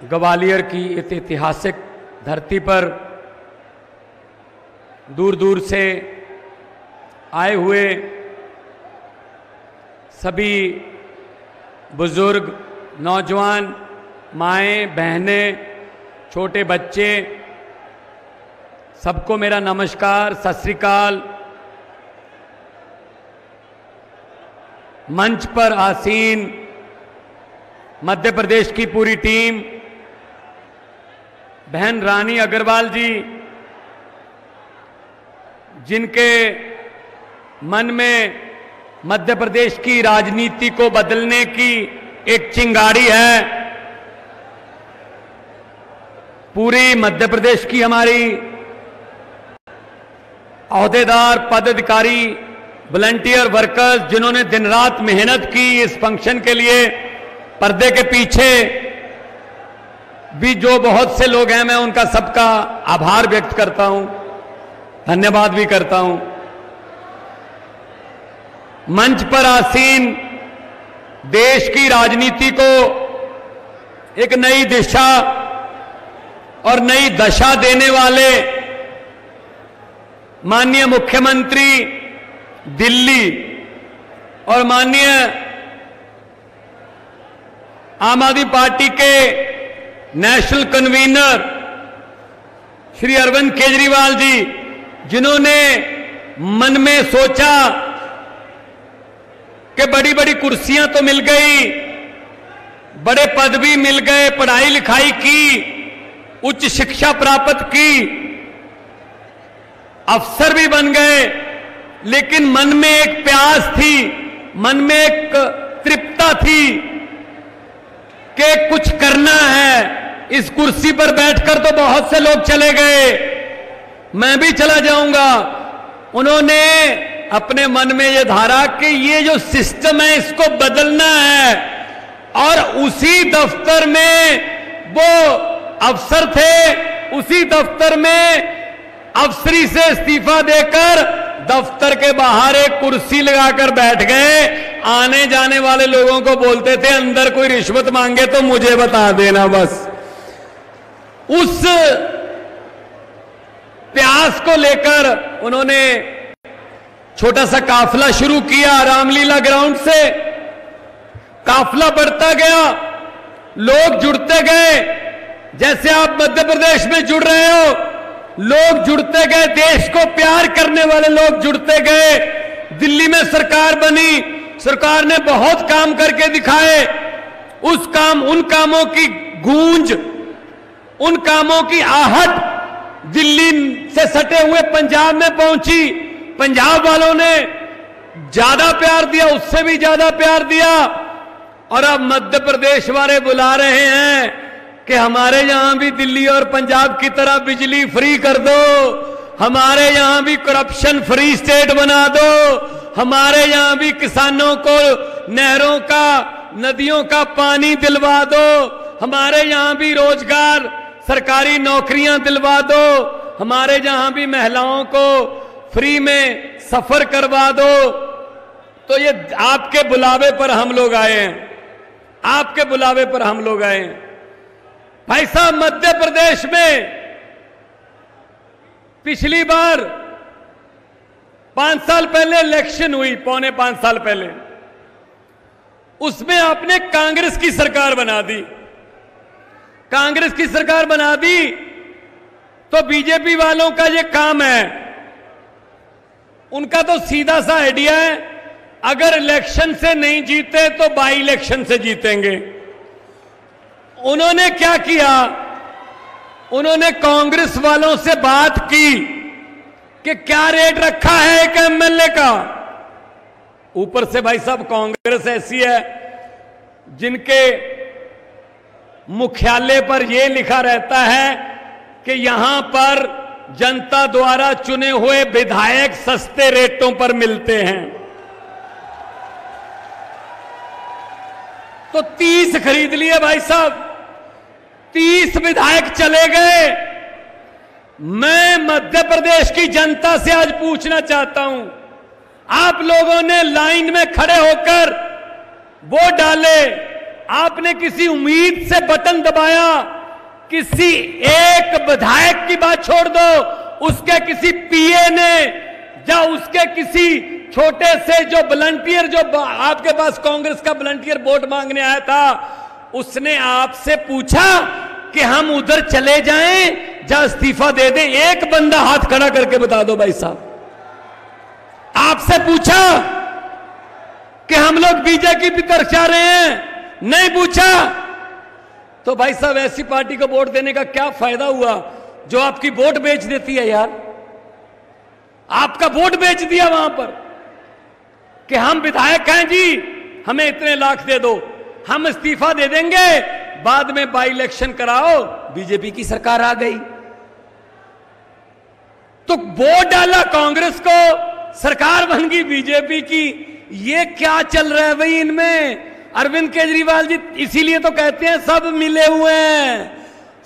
ग्वालियर की इस ऐतिहासिक धरती पर दूर दूर से आए हुए सभी बुजुर्ग, नौजवान, माएँ, बहनें, छोटे बच्चे, सबको मेरा नमस्कार, सत श्री अकाल। मंच पर आसीन मध्य प्रदेश की पूरी टीम, बहन रानी अग्रवाल जी, जिनके मन में मध्य प्रदेश की राजनीति को बदलने की एक चिंगारी है। पूरी मध्य प्रदेश की हमारी ओहदेदार, पदाधिकारी, वॉलंटियर वर्कर्स, जिन्होंने दिन रात मेहनत की इस फंक्शन के लिए, पर्दे के पीछे भी जो बहुत से लोग हैं, मैं उनका सबका आभार व्यक्त करता हूं, धन्यवाद भी करता हूं। मंच पर आसीन देश की राजनीति को एक नई दिशा और नई दशा देने वाले माननीय मुख्यमंत्री दिल्ली और माननीय आम आदमी पार्टी के नेशनल कन्वीनर श्री अरविंद केजरीवाल जी, जिन्होंने मन में सोचा कि बड़ी बड़ी कुर्सियां तो मिल गई, बड़े पद भी मिल गए, पढ़ाई लिखाई की, उच्च शिक्षा प्राप्त की, अफसर भी बन गए, लेकिन मन में एक प्यास थी, मन में एक तृप्तता थी कि कुछ करना है। इस कुर्सी पर बैठकर तो बहुत से लोग चले गए, मैं भी चला जाऊंगा। उन्होंने अपने मन में यह धारा कि ये जो सिस्टम है इसको बदलना है, और उसी दफ्तर में वो अफसर थे, उसी दफ्तर में अफसरी से इस्तीफा देकर दफ्तर के बाहर एक कुर्सी लगाकर बैठ गए। आने जाने वाले लोगों को बोलते थे, अंदर कोई रिश्वत मांगे तो मुझे बता देना बस। उस प्यास को लेकर उन्होंने छोटा सा काफिला शुरू किया रामलीला ग्राउंड से। काफिला बढ़ता गया, लोग जुड़ते गए, जैसे आप मध्य प्रदेश में जुड़ रहे हो, लोग जुड़ते गए, देश को प्यार करने वाले लोग जुड़ते गए। दिल्ली में सरकार बनी, सरकार ने बहुत काम करके दिखाए। उन कामों की गूंज, उन कामों की आहट दिल्ली से सटे हुए पंजाब में पहुंची। पंजाब वालों ने ज्यादा प्यार दिया, उससे भी ज्यादा प्यार दिया, और अब मध्य प्रदेश वाले बुला रहे हैं कि हमारे यहां भी दिल्ली और पंजाब की तरह बिजली फ्री कर दो, हमारे यहां भी करप्शन फ्री स्टेट बना दो, हमारे यहां भी किसानों को नहरों का, नदियों का पानी दिलवा दो, हमारे यहां भी रोजगार, सरकारी नौकरियां दिलवा दो, हमारे यहां भी महिलाओं को फ्री में सफर करवा दो। तो ये आपके बुलावे पर हम लोग आए हैं, आपके बुलावे पर हम लोग आए हैं। भाई साहब, मध्य प्रदेश में पिछली बार 5 साल पहले इलेक्शन हुई, पौने 5 साल पहले, उसमें आपने कांग्रेस की सरकार बना दी। कांग्रेस की सरकार बना दी तो बीजेपी वालों का ये काम है, उनका तो सीधा सा आइडिया है, अगर इलेक्शन से नहीं जीते तो बाई इलेक्शन से जीतेंगे। उन्होंने क्या किया, उन्होंने कांग्रेस वालों से बात की कि क्या रेट रखा है एक एमएलए का। ऊपर से भाई साहब कांग्रेस ऐसी है जिनके मुख्यालय पर यह लिखा रहता है कि यहां पर जनता द्वारा चुने हुए विधायक सस्ते रेटों पर मिलते हैं। तो 30 खरीद लिए भाई साहब, 30 विधायक चले गए। मैं मध्य प्रदेश की जनता से आज पूछना चाहता हूं, आप लोगों ने लाइन में खड़े होकर वोट डाले, आपने किसी उम्मीद से बटन दबाया, किसी एक विधायक की बात छोड़ दो, उसके किसी पीए ने या उसके किसी छोटे से जो वॉलंटियर, जो आपके पास कांग्रेस का वॉलंटियर वोट मांगने आया था, उसने आपसे पूछा कि हम उधर चले जाएं या इस्तीफा दे दें? एक बंदा हाथ खड़ा करके बता दो भाई साहब। आपसे पूछा कि हम लोग बीजेपी की तरफ जा रहे हैं? नहीं पूछा। तो भाई साहब ऐसी पार्टी को वोट देने का क्या फायदा हुआ जो आपकी वोट बेच देती है यार? आपका वोट बेच दिया वहां पर कि हम विधायक हैं जी, हमें इतने लाख दे दो, हम इस्तीफा दे देंगे, बाद में बाई इलेक्शन कराओ, बीजेपी की सरकार आ गई। तो वोट डाला कांग्रेस को, सरकार बन गई बीजेपी की। ये क्या चल रहा है भाई इनमें? अरविंद केजरीवाल जी इसीलिए तो कहते हैं सब मिले हुए हैं,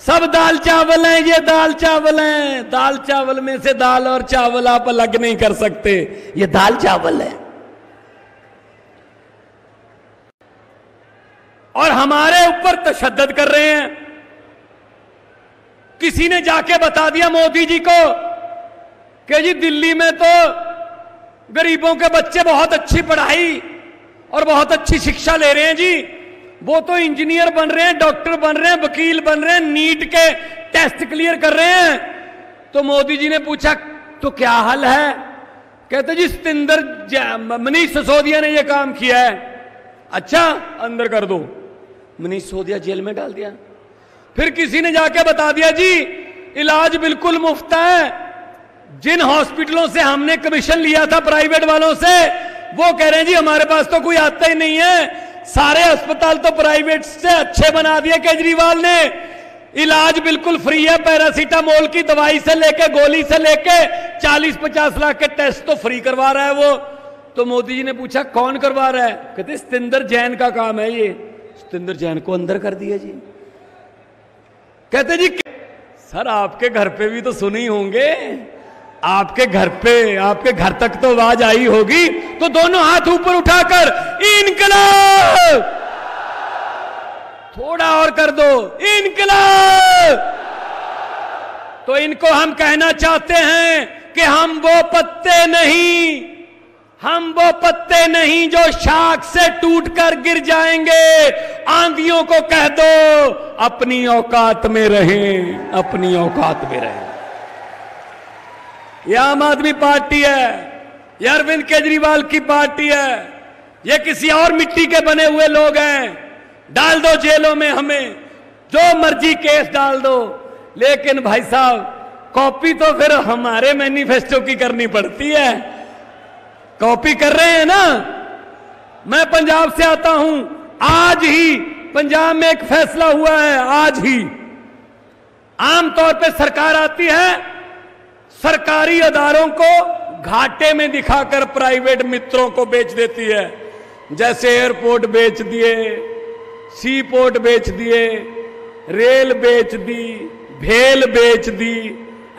सब दाल चावल हैं, ये दाल चावल हैं। दाल चावल में से दाल और चावल आप अलग नहीं कर सकते, ये दाल चावल है। और हमारे ऊपर तशद्दुद कर रहे हैं। किसी ने जाके बता दिया मोदी जी को कि जी दिल्ली में तो गरीबों के बच्चे बहुत अच्छी पढ़ाई और बहुत अच्छी शिक्षा ले रहे हैं जी, वो तो इंजीनियर बन रहे हैं, डॉक्टर बन रहे हैं, वकील बन रहे हैं, नीट के टेस्ट क्लियर कर रहे हैं। तो मोदी जी ने पूछा तो क्या हाल है? कहते जी मनीष सिसोदिया ने यह काम किया है। अच्छा, अंदर कर दो। मनीष सिसोदिया जेल में डाल दिया। फिर किसी ने जाके बता दिया जी इलाज बिल्कुल मुफ्त है। जिन हॉस्पिटलों से हमने कमीशन लिया था प्राइवेट वालों से, वो कह रहे हैं जी हमारे पास तो कोई आता ही नहीं है, सारे अस्पताल तो प्राइवेट से अच्छे बना दिए केजरीवाल ने, इलाज बिल्कुल फ्री है, पैरासीटामोल की दवाई से लेके गोली से लेके 40-50 लाख के टेस्ट तो फ्री करवा रहा है वो। तो मोदी जी ने पूछा कौन करवा रहा है? कहते सतिंदर जैन का काम है ये। सतिंदर जैन को अंदर कर दिया जी। कहते जी सर आपके घर पे भी तो सुने ही होंगे, आपके घर पे, आपके घर तक तो आवाज आई होगी। तो दोनों हाथ ऊपर उठाकर इनकलाब, थोड़ा और कर दो, इनकलाब। तो इनको हम कहना चाहते हैं कि हम वो पत्ते नहीं, हम वो पत्ते नहीं जो शाख से टूटकर गिर जाएंगे। आंधियों को कह दो अपनी औकात में रहें, अपनी औकात में रहें। यह आम आदमी पार्टी है, यह अरविंद केजरीवाल की पार्टी है, यह किसी और मिट्टी के बने हुए लोग हैं। डाल दो जेलों में, हमें जो मर्जी केस डाल दो, लेकिन भाई साहब कॉपी तो फिर हमारे मैनिफेस्टो की करनी पड़ती है। कॉपी कर रहे हैं ना। मैं पंजाब से आता हूं, आज ही पंजाब में एक फैसला हुआ है, आज ही। आमतौर पे सरकार आती है, सरकारी अदारों को घाटे में दिखाकर प्राइवेट मित्रों को बेच देती है। जैसे एयरपोर्ट बेच दिए, सी पोर्ट बेच दिए, रेल बेच दी, भेल बेच दी,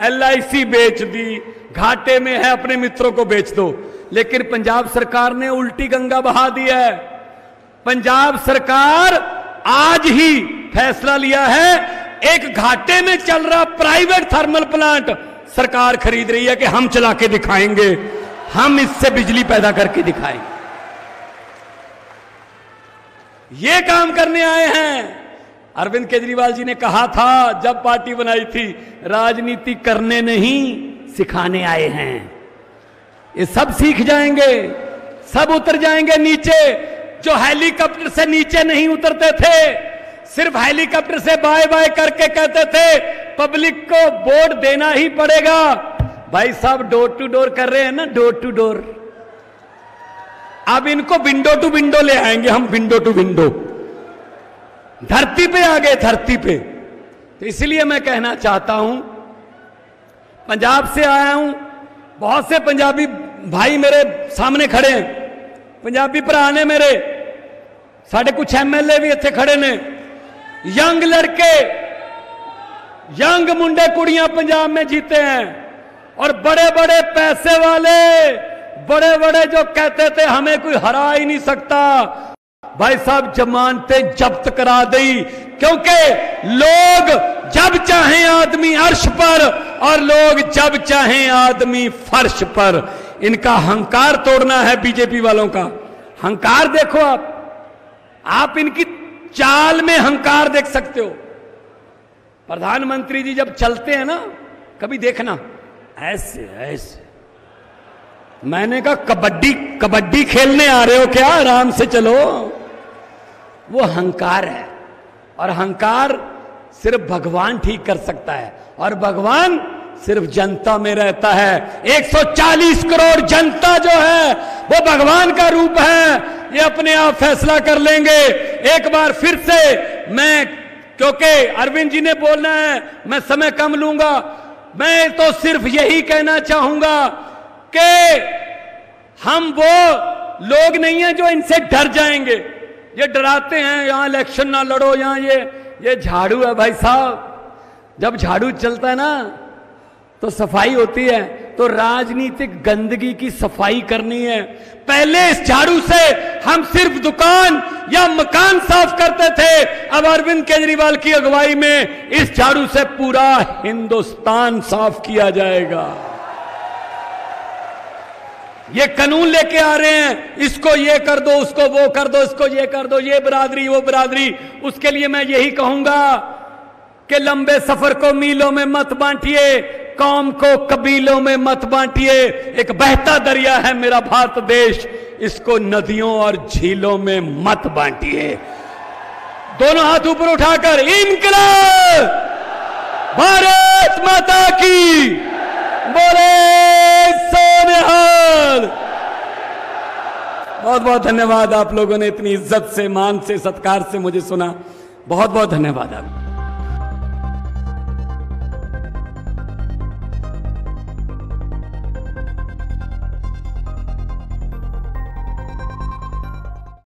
LIC बेच दी, घाटे में है, अपने मित्रों को बेच दो। लेकिन पंजाब सरकार ने उल्टी गंगा बहा दी है। पंजाब सरकार आज ही फैसला लिया है, एक घाटे में चल रहा प्राइवेट थर्मल प्लांट सरकार खरीद रही है कि हम चला के दिखाएंगे, हम इससे बिजली पैदा करके दिखाएंगे। ये काम करने आए हैं। अरविंद केजरीवाल जी ने कहा था जब पार्टी बनाई थी, राजनीति करने नहीं सिखाने आए हैं। ये सब सीख जाएंगे, सब उतर जाएंगे नीचे। जो हेलीकॉप्टर से नीचे नहीं उतरते थे, सिर्फ हेलीकॉप्टर से बाय बाय करके कहते थे पब्लिक को वोट देना ही पड़ेगा। भाई साहब डोर टू डोर कर रहे हैं ना, डोर टू डोर। अब इनको विंडो टू विंडो ले आएंगे हम, विंडो टू विंडो। धरती पे आ गए, धरती पे। तो इसलिए मैं कहना चाहता हूं, पंजाब से आया हूं, बहुत से पंजाबी भाई मेरे सामने खड़े हैं, पंजाबी भरा ने मेरे, साढ़े कुछ MLA भी इत्थे खड़े ने। यंग लड़के, यंग मुंडे कुड़ियां पंजाब में जीते हैं, और बड़े बड़े पैसे वाले, बड़े बड़े जो कहते थे हमें कोई हरा ही नहीं सकता, भाई साहब जमानतें जब्त करा दी, क्योंकि लोग जब चाहें आदमी अर्श पर और लोग जब चाहें आदमी फर्श पर। इनका हंकार तोड़ना है बीजेपी वालों का। हंकार देखो आप इनकी चाल में हंकार देख सकते हो। प्रधानमंत्री जी जब चलते हैं ना, कभी देखना ऐसे ऐसे। मैंने कहा कबड्डी खेलने आ रहे हो क्या? आराम से चलो। वो हंकार है, और हंकार सिर्फ भगवान ठीक कर सकता है, और भगवान सिर्फ जनता में रहता है। 140 करोड़ जनता जो है वो भगवान का रूप है। ये अपने आप फैसला कर लेंगे। एक बार फिर से मैं, क्योंकि अरविंद जी ने बोलना है, मैं समय कम लूंगा। मैं तो सिर्फ यही कहना चाहूंगा कि हम वो लोग नहीं हैं जो इनसे डर जाएंगे। ये डराते हैं यहां इलेक्शन ना लड़ो, यहां ये झाड़ू है भाई साहब। जब झाड़ू चलता है ना तो सफाई होती है, तो राजनीतिक गंदगी की सफाई करनी है। पहले इस झाड़ू से हम सिर्फ दुकान या मकान साफ करते थे, अब अरविंद केजरीवाल की अगुवाई में इस झाड़ू से पूरा हिंदुस्तान साफ किया जाएगा। ये कानून लेके आ रहे हैं, इसको ये कर दो, उसको वो कर दो, इसको ये कर दो, ये बरादरी वो बरादरी। उसके लिए मैं यही कहूंगा कि लंबे सफर को मीलों में मत बांटिए, कौम को कबीलों में मत बांटिए। एक बहता दरिया है मेरा भारत देश, इसको नदियों और झीलों में मत बांटिए। दोनों हाथ ऊपर उठाकर इनकलाब भारत माता की बोले सोनिहाल। बहुत बहुत धन्यवाद, आप लोगों ने इतनी इज्जत से, मान से, सत्कार से मुझे सुना। बहुत बहुत धन्यवाद आपका।